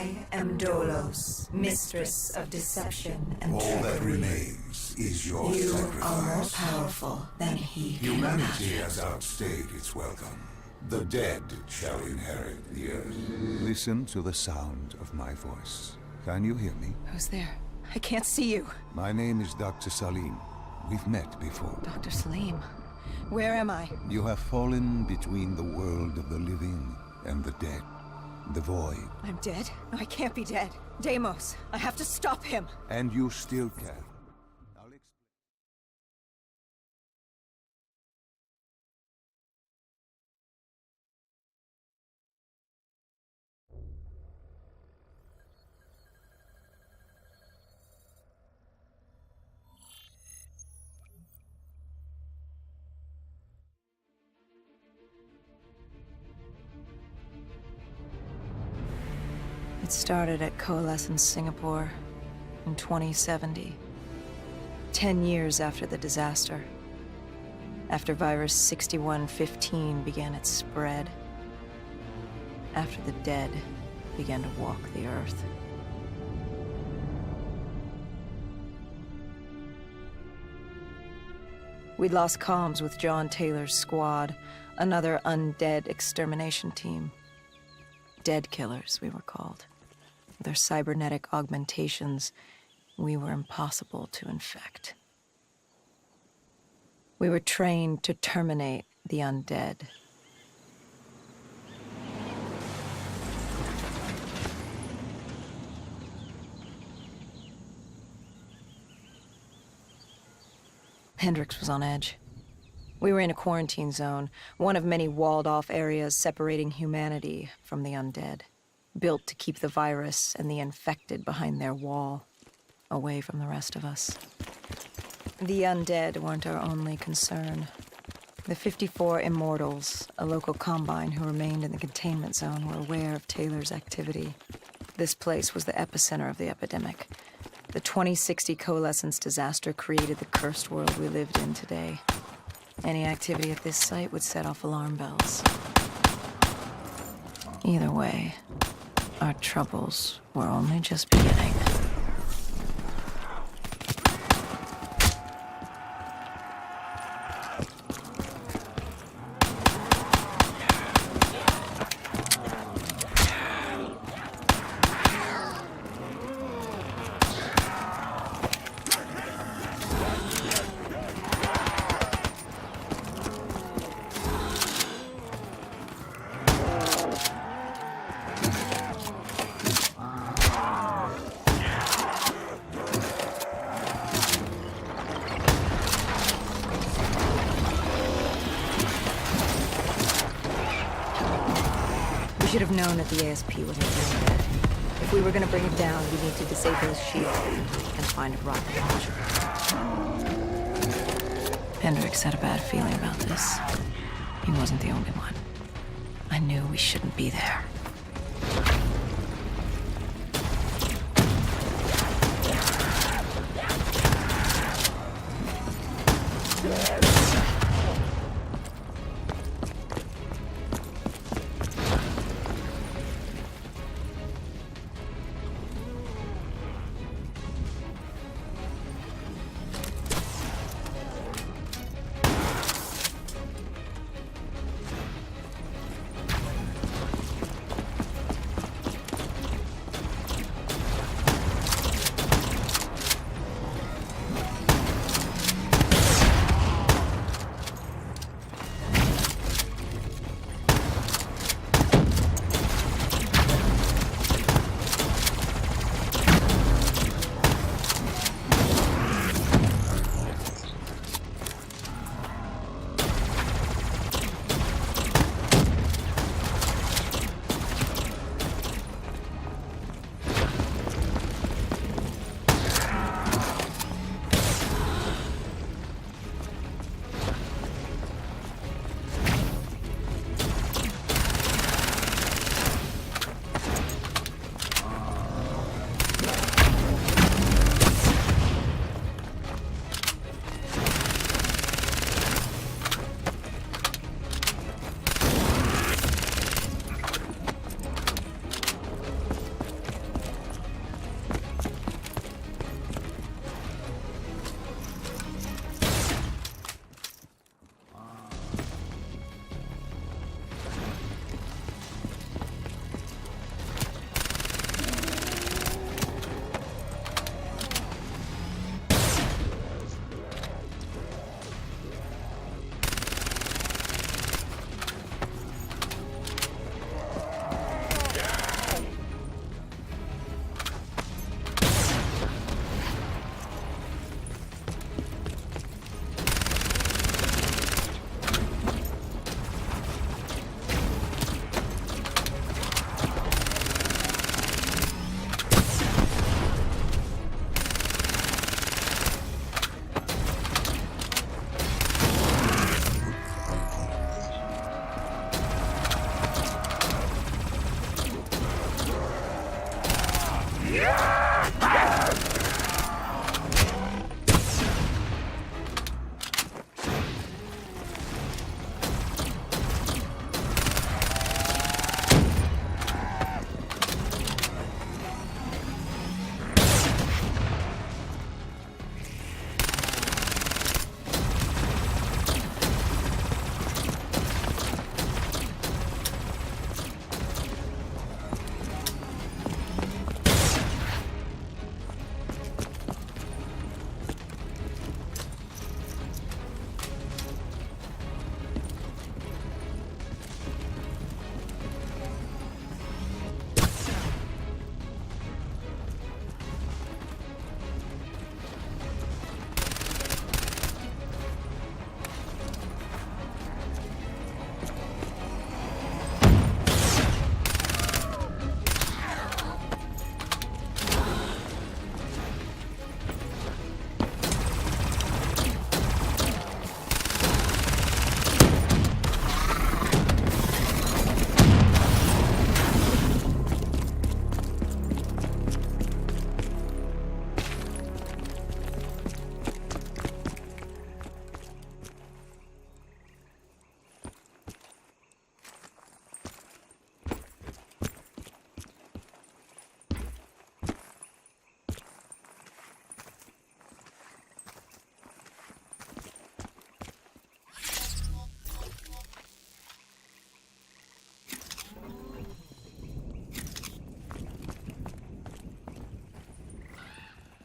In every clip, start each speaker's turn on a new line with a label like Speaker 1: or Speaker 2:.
Speaker 1: I am Dolos, mistress of deception and
Speaker 2: All that
Speaker 1: trickery.
Speaker 2: remains is your
Speaker 1: You
Speaker 2: sacrifice.
Speaker 1: are more powerful than he can
Speaker 2: Humanity
Speaker 1: imagine.
Speaker 2: has outstayed its welcome. The dead shall inherit the earth. Listen to the sound of my voice. Can you hear me?
Speaker 3: Who's there? I can't see you.
Speaker 2: My name is Dr. Salim. We've met before.
Speaker 3: Dr. Salim. Where am I?
Speaker 2: You have fallen between the world of the living and the dead. The void.
Speaker 3: I'm dead? No, I can't be dead. Deimos, I have to stop him.
Speaker 2: And you still can. I'll explain.
Speaker 3: It started at Coalescence Singapore in 2070. 10 years after the disaster. After virus 6115 began its spread. After the dead began to walk the earth. We'd lost comms with John Taylor's squad, another undead extermination team. Dead killers, we were called. With their cybernetic augmentations, we were impossible to infect. We were trained to terminate the undead. Hendricks was on edge. We were in a quarantine zone, one of many walled-off areas separating humanity from the undead, built to keep the virus and the infected behind their wall, away from the rest of us. The undead weren't our only concern. The 54 Immortals, a local combine who remained in the containment zone, were aware of Taylor's activity. This place was the epicenter of the epidemic. The 2060 Coalescence disaster created the cursed world we lived in today. Any activity at this site would set off alarm bells. Either way, our troubles were only just beginning. We should have known that the ASP wasn't doing that. If we were gonna bring it down, we need to disable his shield and find a rocket launcher. Hendricks had a bad feeling about this. He wasn't the only one. I knew we shouldn't be there.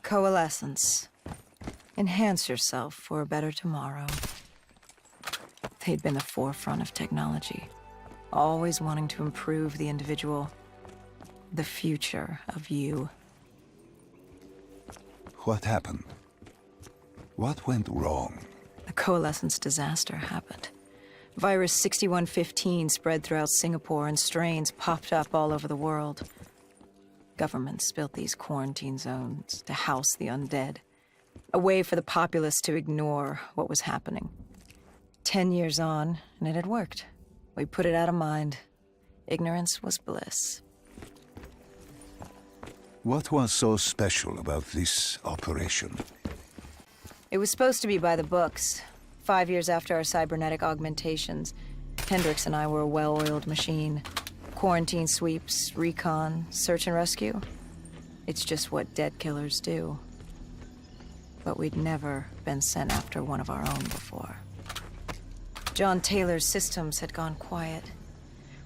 Speaker 3: Coalescence. Enhance yourself for a better tomorrow. They'd been the forefront of technology, always wanting to improve the individual, the future of you.
Speaker 2: What happened? What went wrong?
Speaker 3: The Coalescence disaster happened. Virus 6115 spread throughout Singapore and strains popped up all over the world. Governments built these quarantine zones to house the undead, a way for the populace to ignore what was happening. 10 years on, and it had worked. We put it out of mind. Ignorance was bliss.
Speaker 2: What was so special about this operation?
Speaker 3: It was supposed to be by the books. 5 years after our cybernetic augmentations, Hendricks and I were a well-oiled machine. Quarantine sweeps, recon, search and rescue. It's just what dead killers do. But we'd never been sent after one of our own before. John Taylor's systems had gone quiet.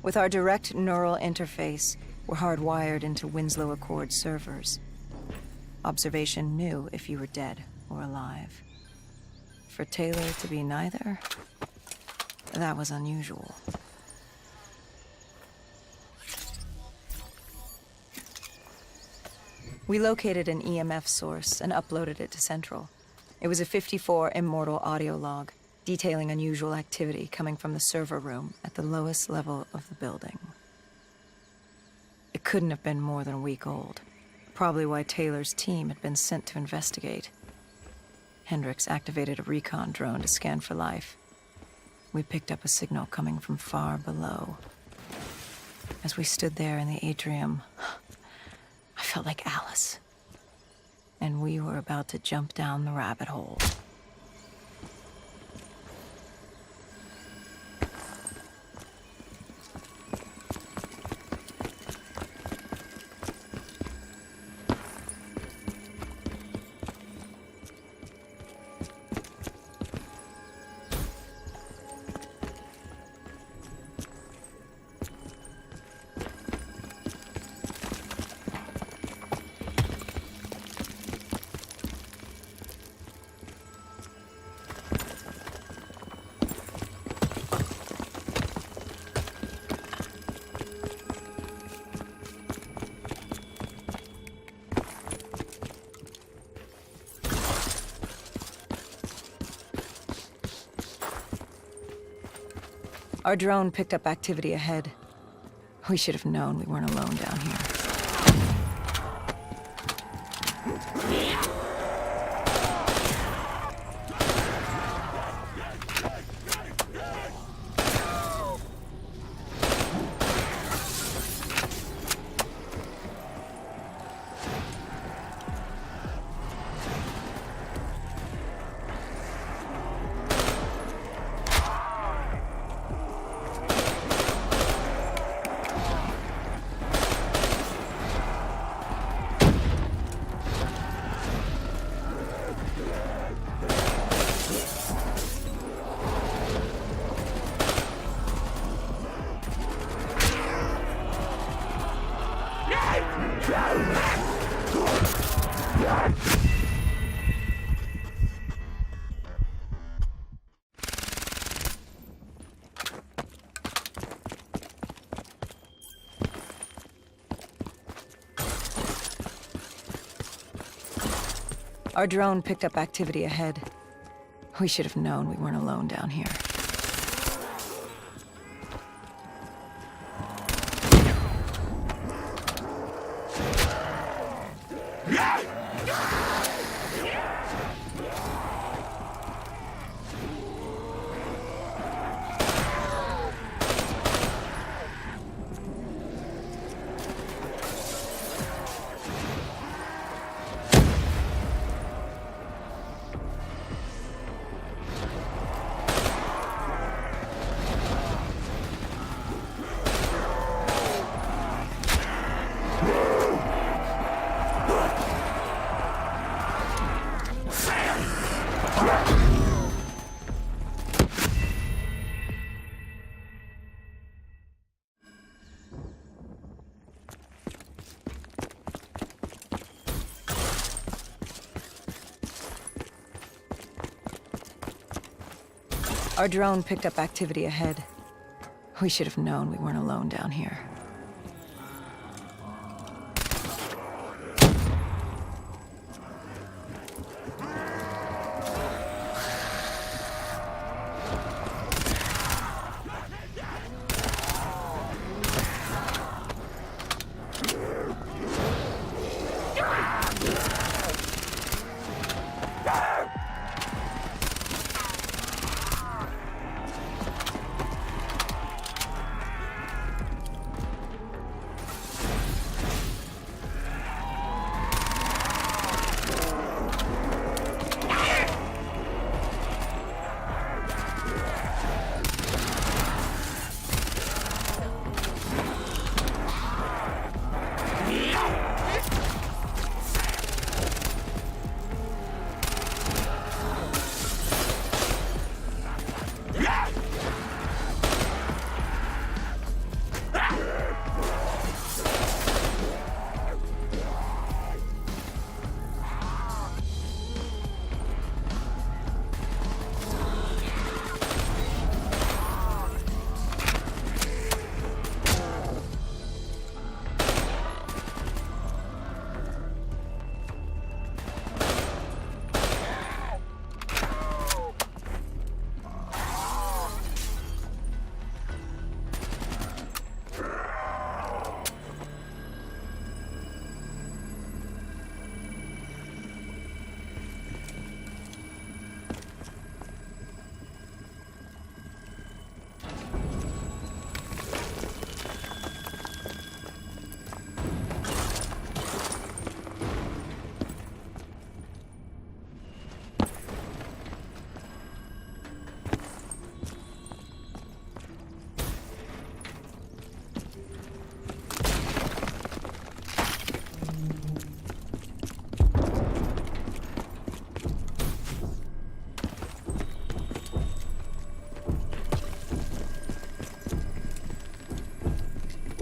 Speaker 3: With our direct neural interface, we're hardwired into Winslow Accord servers. Observation knew if you were dead or alive. For Taylor to be neither, that was unusual. We located an EMF source and uploaded it to Central. It was a 54 immortal audio log, detailing unusual activity coming from the server room at the lowest level of the building. It couldn't have been more than a week old, probably why Taylor's team had been sent to investigate. Hendricks activated a recon drone to scan for life. We picked up a signal coming from far below. As we stood there in the atrium, I felt like Alice. And we were about to jump down the rabbit hole. Our drone picked up activity ahead. We should have known we weren't alone down here. Our drone picked up activity ahead. We should have known we weren't alone down here. Our drone picked up activity ahead. We should have known we weren't alone down here.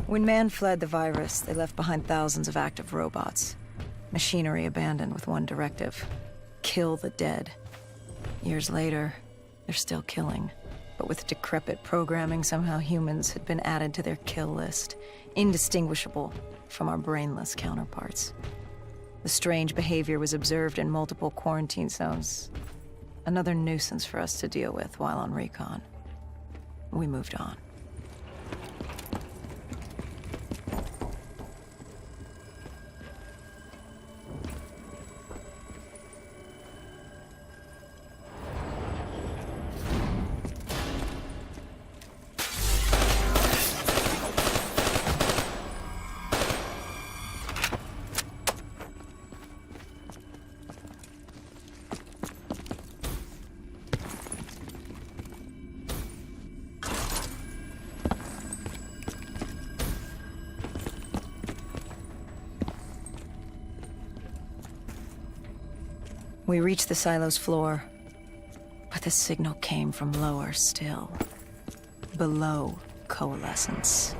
Speaker 3: When man fled the virus, they left behind thousands of active robots. Machinery abandoned with one directive: kill the dead. Years later, they're still killing. But with decrepit programming, somehow humans had been added to their kill list, indistinguishable from our brainless counterparts. The strange behavior was observed in multiple quarantine zones. Another nuisance for us to deal with while on recon. We moved on. We reached the silo's floor, but the signal came from lower still. Below coalescence.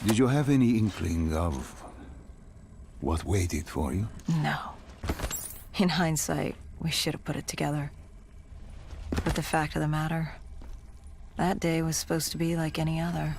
Speaker 2: Did you have any inkling of what waited for you?
Speaker 3: No. In hindsight, we should have put it together. But the fact of the matter, that day was supposed to be like any other.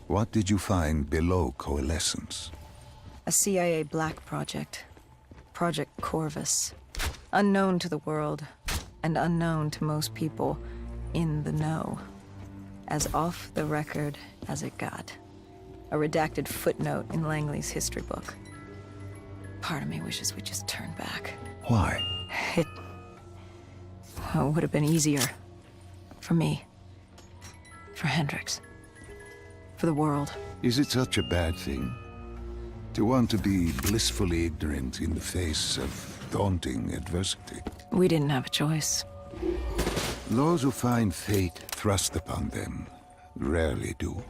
Speaker 2: What did you find below Coalescence?
Speaker 3: A CIA black project. Project Corvus. Unknown to the world, and unknown to most people in the know. As off the record as it got. A redacted footnote in Langley's history book. Part of me wishes we just turned back.
Speaker 2: Why?
Speaker 3: It would have been easier. For me. For Hendricks. For the world.
Speaker 2: Is it such a bad thing? To want to be blissfully ignorant in the face of daunting adversity?
Speaker 3: We didn't have a choice.
Speaker 2: Those who find fate thrust upon them rarely do.